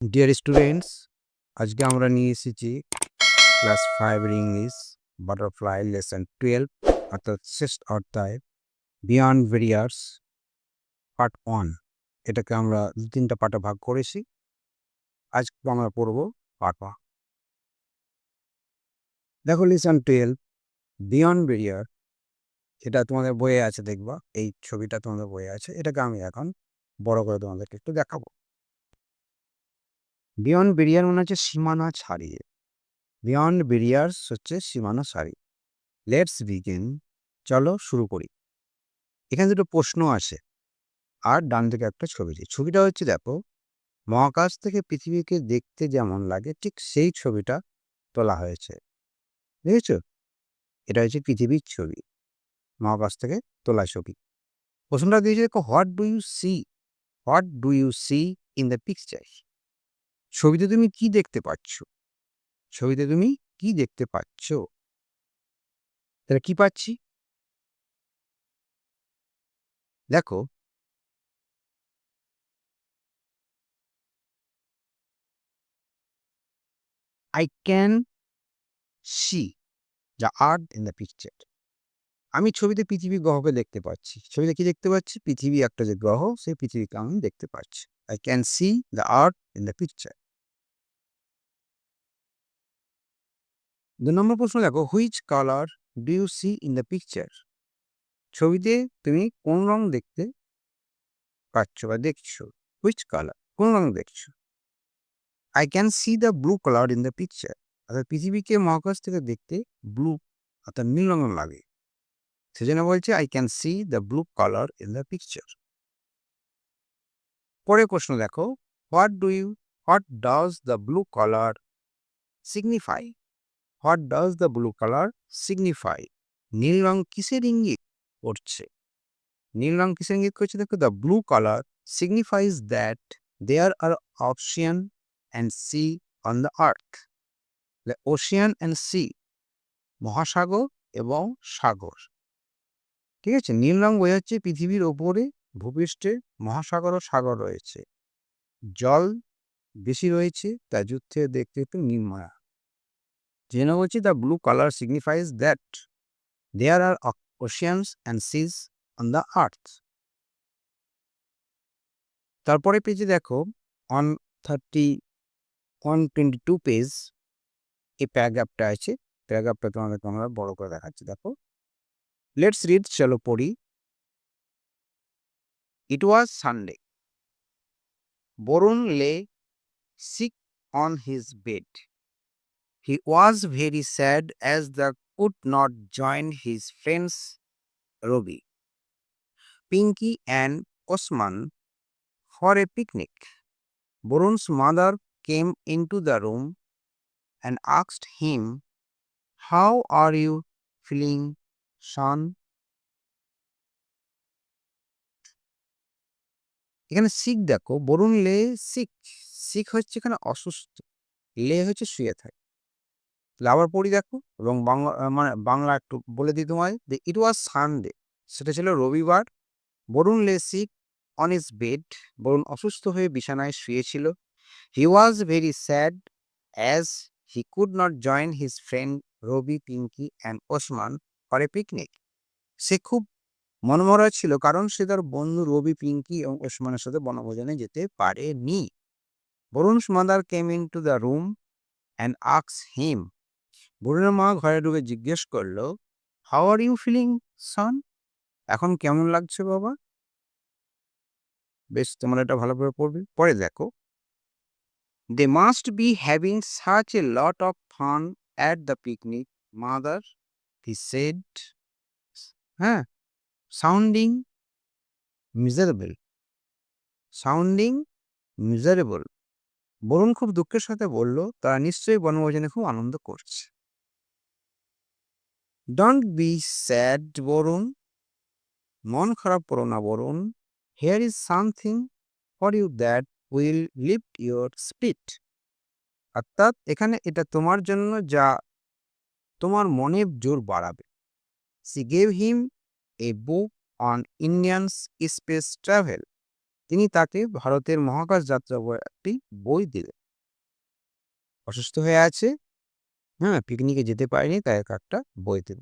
Dear students, আজকে আমরা নিয়ে এসেছি ক্লাস 5 এর ইংলিশ বাটারফ্লাই লেসন 12 অর্থাৎ শেষ অধ্যায় বিয়ন্ড ভেরিয়ার্স পার্ট 1। এটাকে আমরা 3টা পার্টে ভাগ করেছি। আজকে আমরা পড়ব পার্ট 1। দেখো লেসন 12 বিয়ন্ড ভেরিয়ার, এটা তোমাদের বইয়ে আছে, দেখবা এই ছবিটা তোমাদের বইয়ে আছে। এটাকে আমি এখন বড় করে তোমাদেরকে একটু দেখাবো। বিয়ন্ড ভেরিয়ার মানে হচ্ছে সীমানা ছাড়িয়ে। বিয়ন্ড ভেরিয়ার্স হচ্ছে সীমানা ছাড়িয়ে। লেটস বিগিন, চলো শুরু করি। এখানে দুটো প্রশ্ন আছে আর ডান দিকে একটা ছবি। ছবিটা হচ্ছে, দেখো, মহাকাশ থেকে পৃথিবীকে দেখতে যেমন লাগে ঠিক সেই ছবিটা তোলা হয়েছে। দেখেছো? এটা হচ্ছে পৃথিবীর ছবি, মহাকাশ থেকে তোলা ছবি। প্রশ্নটা দিয়েছে, দেখো, what do you see in the picture? ছবিতে তুমি কি দেখতে পাচ্ছ? ছবিতে তুমি কি দেখতে পাচ্ছ? তাহলে কি পাচ্ছি? দেখো, I can see the earth in the picture. আমি ছবিতে পৃথিবী গ্রহকে দেখতে পাচ্ছি। ছবিতে কি দেখতে পাচ্ছি? পৃথিবী একটা যে গ্রহ, সেই পৃথিবীকে আমি দেখতে পাচ্ছি। I can see the earth in the picture. 2 নম্বর প্রশ্ন দেখো, which color do you see in the picture? ছবিতে তুমি কোন রং দেখতে পাচ্ছ বা দেখছো? Which color? কোন রং দেখছো? I can see the blue color in the picture. অর্থাৎ পৃথিবীকে মহাকাশ থেকে দেখতে ব্লু অর্থাৎ নীল রঙের লাগে। সেজন্য বলছে I can see the blue color in the picture. পরের প্রশ্ন দেখো, what does the blue color signify? What does the blue color signify? নীল রং কিসের ইঙ্গিত করছে? নীল রং কিসের ইঙ্গিত করছে? দেখো, the blue color signifies that there are ocean and sea on the earth. The ocean and sea, মহাসাগর এবং সাগর। ঠিক আছে? নীল রং বোঝাচ্ছে পৃথিবীর ওপরে ভূপৃষ্ঠে মহাসাগর ও সাগর রয়েছে। জল বেশি রয়েছে, তাই যুদ্ধে দেখতে একটু নীলময়া। যেন বলছি, the blue colour signifies that there are oceans and seas on the earth. তারপরে পেজে দেখো 122 পেজ, এই প্যারাগ্রাফটা আছে। প্যারাগ্রাফটা তোমাদেরকে আমরা বড় করে দেখাচ্ছি। দেখো, লেটস রিড, চলো পড়ি। ইট ওয়াজ সানডে। বরুণ লে sick on his bed. He was very sad as they could not join his friends Robbie, Pinky and Osman for a picnic. Borun's mother came into the room and asked him, "How are you feeling, son?" এখানে sick দেখো, Varun lay sick. Sick হচ্ছে এখানে অসুস্থ, লে হচ্ছে শুয়ে থাকে। আবার পড়ি দেখো, এবং বাংলা একটু বলে দিই তোমায়। ইট ওয়াজ সানডে, সেটা ছিল রবিবার। Varun lay sick on his bed, Varun অসুস্থ হয়ে বিছানায় শুয়েছিল। He was very sad as he could not join his friend Ravi, Pinky and Osman for a picnic. সে খুব মনমরা ছিল কারণ সে তার বন্ধু রবি, পিঙ্কি এবং ওসমানের সাথে বনভোজনে যেতে পারেনি। Varun's mother came into the room and asked him. বরুণের মা ঘরে ঢুকে জিজ্ঞেস করলো, how are you feeling son? এখন কেমন লাগছে বাবা? বেশ, তোমরা এটা ভালো করে পড়বে। পরে দেখো, they must be having such a lot of fun at the picnic mother, he said, হ্যাঁ, সাউন্ডিং মিজারেবল। Sounding miserable. বরুণ খুব দুঃখের সাথে বলল, তারা নিশ্চয়ই বনভোজনে খুব আনন্দ করছে। ডোন্ট বি স্যাড বরুণ, মন খারাপ করো না Varun. Here is something for you that will lift your spirit. অর্থাৎ এখানে এটা তোমার জন্য যা তোমার মনে জোর বাড়াবে। She gave him a book on Indian space travel. তিনি তাকে ভারতের মহাকাশ যাত্রা বলে একটি বই দিলেন। অসুস্থ হয়ে আছে, হ্যাঁ, পিকনিকে যেতে পারেনি, তাই একটা বই দিল।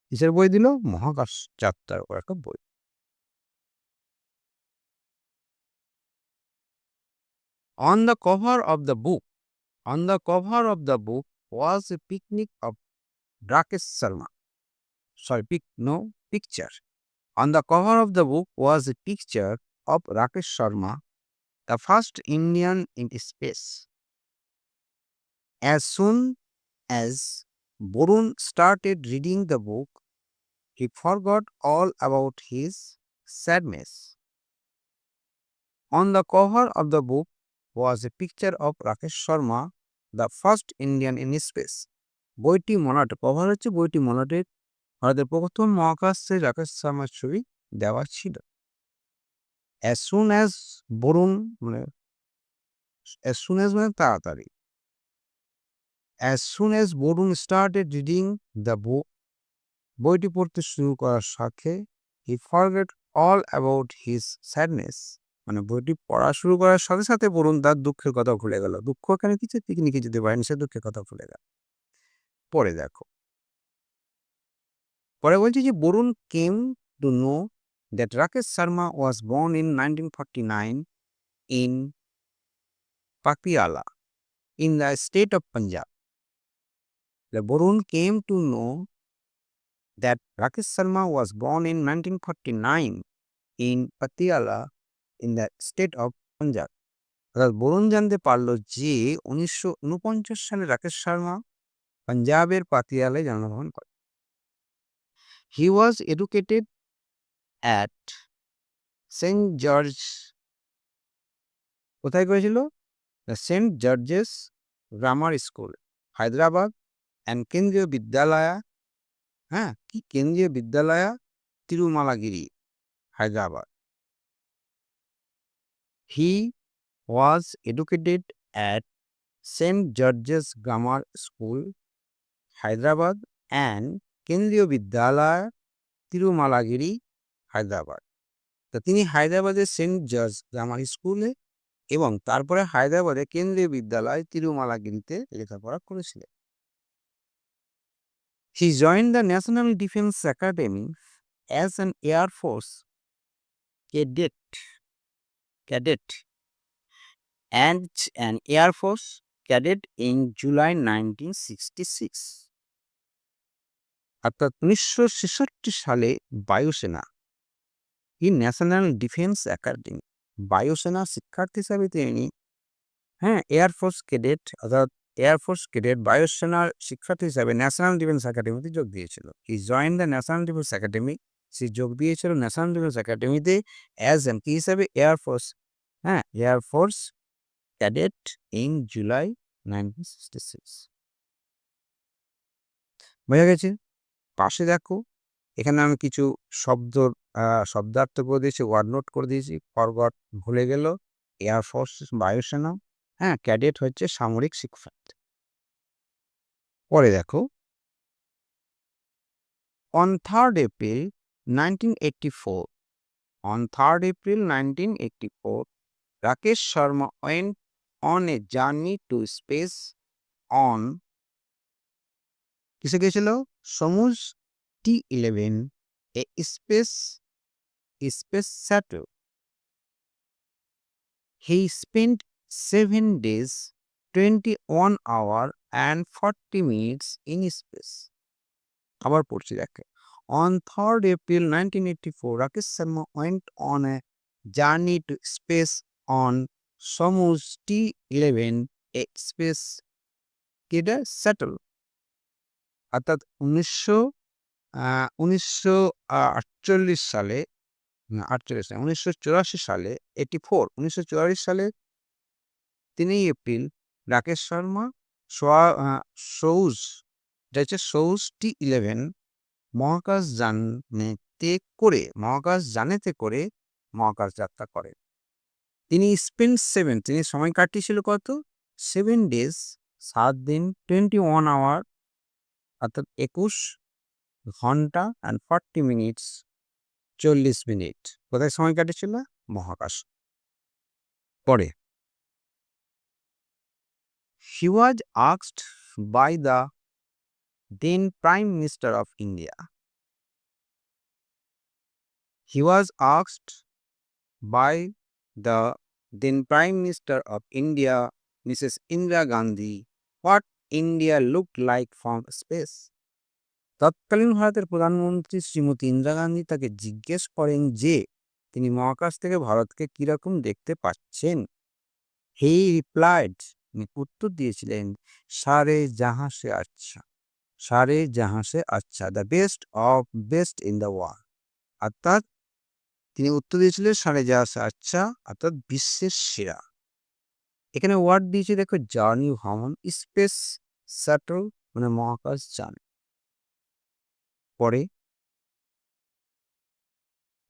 কিসের বই দিল? মহাকাশ যাত্রার উপর একটা বই। On the cover of the book, on the cover of the book was a picnic of Rakesh Sharma. Sorry, picture. On the cover of the book was a picture of Rakesh Sharma, the first Indian in space. As soon as Borun started reading the book, he forgot all about his sadness. On the cover of the book was a picture of Rakesh Sharma, the first Indian in space. বইটি মলাট, cover হচ্ছে বইটি মলাটের ভারতের প্রথম মহাকাশে রাকেশ শর্মার ছবি দেওয়া ছিল। As soon as বরুণ মানে as soon as মানে তাড়াতাড়ি। As soon as Varun started reading the book, বইটি পড়তে শুরু করার সাথে he forgot all about his sadness. মানে বইটি পড়া শুরু করার সাথে সাথে বরুণ তার দুঃখের কথা ভুলে গেল। দুঃখ এখানে কিছু পিকনিকে যেতে পারেনি, সে দুঃখের কথা ভুলে গেল। পরে দেখো, পরে বলছি যে Varun came to know that Rakesh Sharma was born in 1949 in Patiala in the state of Punjab. The Borun came to know that Rakesh Sharma was born in 1949 in Patiala in the state of Punjab. অর্থাৎ বরুণ জানতে পারলো যে 1949 সালে রাকেশ শর্মা পাঞ্জাবের পাতিয়ালায় জন্মগ্রহণ করেন। He was educated at St. George, কোথায় করেছিল? The St. George's Grammar School, Hyderabad, and কেন্দ্রীয় বিদ্যালয়া, হ্যাঁ, কি কেন্দ্রীয় বিদ্যালয়া তিরুমালাগিরি, Hyderabad. He was educated at St. George's Grammar School, Hyderabad, and কেন্দ্রীয় বিদ্যালয় তিরুমালাগিরি, হায়দ্রাবাদ। তো তিনি হায়দ্রাবাদের সেন্ট জর্জ গ্রামার স্কুলে এবং তারপরে হায়দ্রাবাদের কেন্দ্রীয় বিদ্যালয় তিরুমালাগিরিতে লেখাপড়া করেছিলেন। He joined the National Defense Academy as an Air Force cadet and an Air Force cadet in July 1966. অর্থাৎ 1966 সালে বায়ুসেনা, ন্যাশনাল ডিফেন্স একাডেমি, বায়ুসেনা শিক্ষার্থী হিসাবে তিনি, হ্যাঁ, এয়ারফোর্স ক্যাডেট, অর্থাৎ এয়ারফোর্স ক্যাডেট বায়ুসেনার শিক্ষার্থী হিসাবে ন্যাশনাল ডিফেন্স একাডেমিতে যোগ দিয়েছিল। He join the national defence academy, সে যোগ দিয়েছিল ন্যাশনাল ডিফেন্স একাডেমিতে অ্যাজ এন কি হিসাবে এয়ারফোর্স, হ্যাঁ, এয়ারফোর্স ক্যাডেট ইন জুলাই 1966। বোঝা গেছে? পাশে দেখো, এখানে আমি কিছু শব্দার্থ করে দিয়েছি, ওয়ার্ড নোট করে দিয়েছি। ফরগট ভুলে গেল, এয়ারফোর্স বায়ুসেনা, হ্যাঁ, ক্যাডেট হচ্ছে সামরিক শিক্ষার্থী। পরে দেখো, on 3rd April 1984, on 3rd April 1984, Rakesh Sharma went on a journey to space on কিসে গেছিল? সমুজ T11, a space shuttle. He spent 7 days, 21 hours and 40 minutes in space. আবার পড়ছি দেখে। On 3rd April 1984, Rakesh Sharma went on a journey to space on Soyuz T11, a space shuttle. অর্থাৎ 1948 সালে, 1984 সালে 1984 সালে 3 April Rakesh Sharma সৌজ, এটা হচ্ছে সৌজ T11 মহাকাশযানেতে করে মহাকাশ যাত্রা করেন। তিনি তিনি সময় কাটিয়েছিল কত? 7 days, 7 দিন, 21 hour, অর্থাৎ 21 ঘন্টা and 40 minutes, 40 মিনিট। কোথায় সময় কাটিয়েছিল? মহাকাশ। পরে he was asked by the then Prime Minister of India. He was asked by the then Prime Minister of India, Mrs. Indira Gandhi, what India looked like from space. তৎকালীন ভারতের প্রধানমন্ত্রী শ্রীমতী ইন্দিরা গান্ধী তাকে জিজ্ঞেস করেন যে তিনি মহাকাশ থেকে ভারতকে কিরকম দেখতে পাচ্ছেন। হি রিপ্লাইড, উত্তর দিয়েছিলেন, সারে জাহাঁ সে আচ্ছা, সারে জাহাঁ সে আচ্ছা, the best of best in the world. অর্থাৎ তিনি উত্তর দিয়েছিলেন সারে জাহাঁ সে আচ্ছা, অর্থাৎ বিশ্বের সেরা। এখানে ওয়ার্ড দিয়েছে দেখো, জার্নি ভ্রমণ, স্পেস শাটল মানে মহাকাশ যান। পরে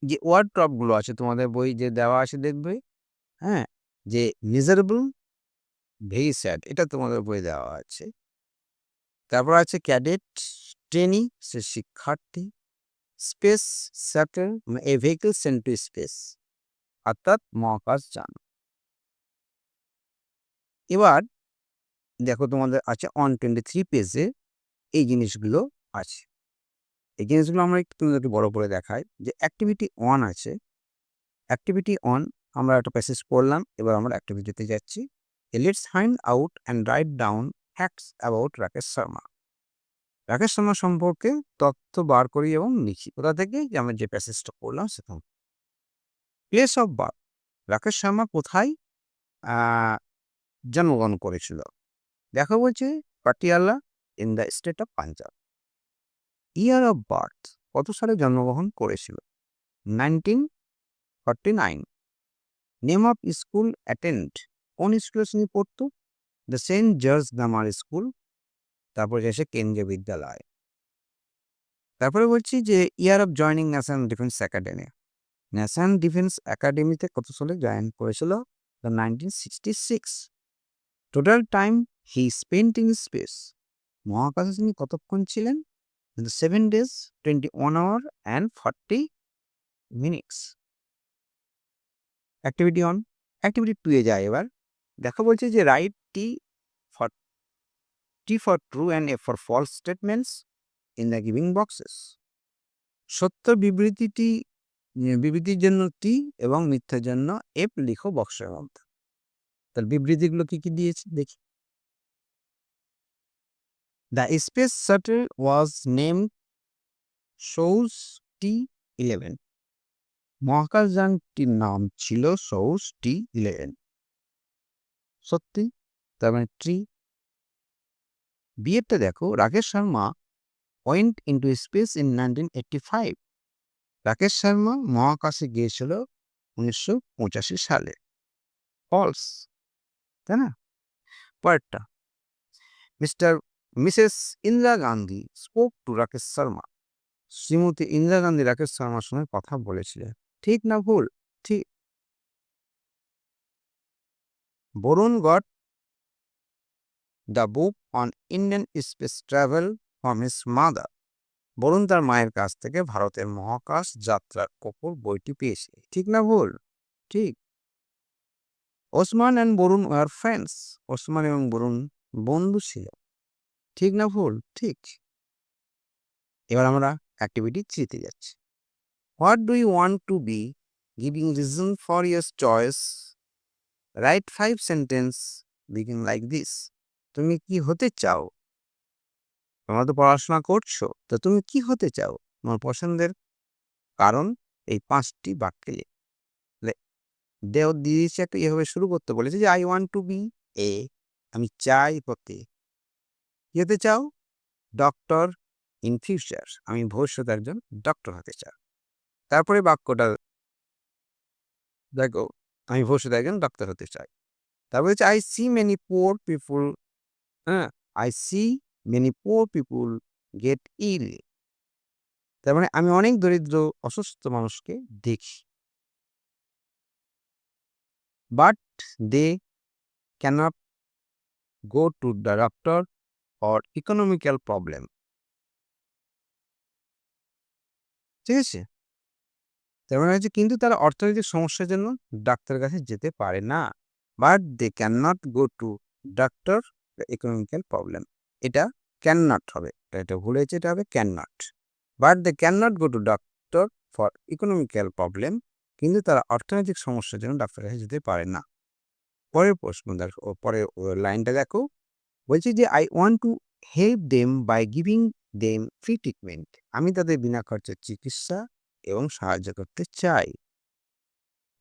যে ওয়ার্ড টপগুলো আছে তোমাদের বই যে দেওয়া আছে দেখবে, হ্যাঁ, যে মিজারেবল, ভেরি স্যাড, এটা তোমাদের বই দেওয়া আছে। তারপর আছে ক্যাডেট, ট্রেনি, সে শিক্ষার্থী, space shuttle A vehicle sent to space, অর্থাৎ মহাকাশ যান। এবার দেখো তোমাদের আছে 123 পেজে এই জিনিসগুলো আছে। এই জিনিসগুলো আমরা একটু তোমাদেরকে বড় করে দেখাই। যে অ্যাক্টিভিটি 1 আছে, অ্যাক্টিভিটি 1 আমরা একটা প্যাসেজ পড়লাম, এবার আমরা অ্যাক্টিভিটিতে যাচ্ছি। Let's find out and write down facts about Rakesh Sharma. Rakesh Sharma সম্পর্কে তথ্য বার করি এবং লিখি। কোথা থেকে? যে আমরা যে প্যাসেজটা পড়লাম সেখান। Place of birth, Rakesh Sharma কোথায় জন্মগ্রহণ করেছিল? দেখা বলছে Patiala in the state of Punjab. Year of birth, কত সালে জন্মগ্রহণ করেছিল? 1949। নেম অফ স্কুল অ্যাটেন্ড, কোন স্কুলে তিনি পড়তো? The saint George grammar school. তারপরে এসে কেন্দ্রীয় বিদ্যালয়। তারপরে বলছি যে year of joining National defence Academy. National defence একাডেমিতে কত সালে জয়েন করেছিল? The 1966। Total time he spent in space, মহাকাশে তিনি কতক্ষণ ছিলেন? 7 days 21 hour and 40 minutes। Activity 1, activity 2 এ যায় এবার। দেখো বলছে যে right T for true and F for false statements in the giving boxes। সত্য বিবৃতির জন্য টি এবং মিথ্যার জন্য এফ লিখো বক্সের মধ্যে। তাহলে বিবৃতিগুলো কি কি দিয়েছে দেখি। The space shuttle was named Soyuz T11। মহাকাশযানটির নাম ছিল সৌজ T11। সত্যি, তার মানে ট্রি। বিয়েরটা দেখো, Rakesh Sharma went into space in 1985। Rakesh Sharma মহাকাশে গিয়েছিল 1985 সালে। ফলস, তাই না? পরেরটা, Mrs Indira Gandhi spoke to Rakesh Sharma. শ্রীমতী ইন্দিরা গান্ধী রাকেশ শর্মার সঙ্গে কথা বলেছিলেন। ঠিক না ভুল? ঠিক। Varun got the book on Indian space travel from his mother. Varun তার মায়ের কাছ থেকে ভারতের মহাকাশ যাত্রার ওপর বইটি পেয়েছে। ঠিক না ভুল? ঠিক। Osman and Varun were friends. Osman এবং বরুণ বন্ধু ছিল। ঠিক না ভুল? ঠিক। এবার আমরা অ্যাক্টিভিটি 3 তে যাচ্ছি। What do you want to be? Giving reason for your choice. Write 5 sentence begin like this. তুমি কি হতে চাও? তোমরা তো পড়াশোনা করছো, তো তুমি কি হতে চাও? তোমার পছন্দের কারণ এই 5টি বাক্যে দিয়েছে একটা, এভাবে শুরু করতে বলেছে যে I want to B A, আমি চাই হতে। কি হতে চাও? ডক্টর ইন ফিউচার, আমি ভবিষ্যতে একজন ডক্টর হতে চাই। তারপরে বাক্যটা দেখো, আমি ভবিষ্যতে একজন ডক্টর হতে চাই। তারপরে হচ্ছে I see many poor people, হ্যাঁ, I see many poor people get ill. তার মানে আমি অনেক দরিদ্র অসুস্থ মানুষকে দেখি। But they can't go to the doctor for economical problem. ঠিক আছে? তার মানে হচ্ছে কিন্তু তারা অর্থনৈতিক সমস্যার জন্য ডাক্তারের কাছে যেতে পারে না। But they can not go to doctor economical problem. এটা ক্যান নট হবে, এটা ভুল হয়েছে, এটা হবে can not. But they can not go to doctor for economical problem, কিন্তু তারা অর্থনৈতিক সমস্যার জন্য ডাক্তারের কাছে যেতে পারে না। পরের প্রশ্ন দেখো, পরের লাইনটা দেখো, বলছি যে I want to help them by giving them free treatment. আমি তাদের বিনা খরচের চিকিৎসা এবং সাহায্য করতে চাই।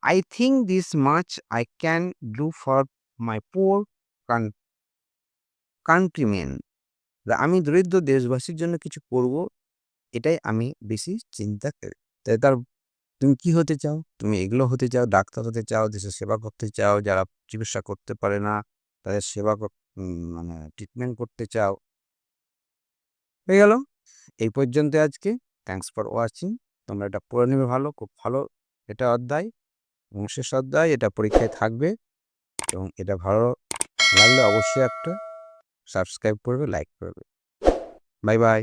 I think this much I can do for my poor countrymen. আমি দরিদ্র দেশবাসীর জন্য কিছু করব, এটাই আমি বেশি চিন্তা করি। তাই তার তুমি কি হতে চাও? তুমি এগুলো হতে চাও, ডাক্তার হতে চাও, দেশের সেবা করতে চাও, যারা চিকিৎসা করতে পারে না তাদের সেবা মানে ট্রিটমেন্ট করতে চাও। হয়ে গেল, এই পর্যন্ত আজকে। Thanks for watching. তোমরা এটা পড়ে নেবে ভালো, খুব ভালো এটা অধ্যায় এবং শেষ অধ্যায়, এটা পরীক্ষায় থাকবে এবং এটা ভালো লাগলে অবশ্যই একটা সাবস্ক্রাইব করবে, লাইক করবে। Bye bye.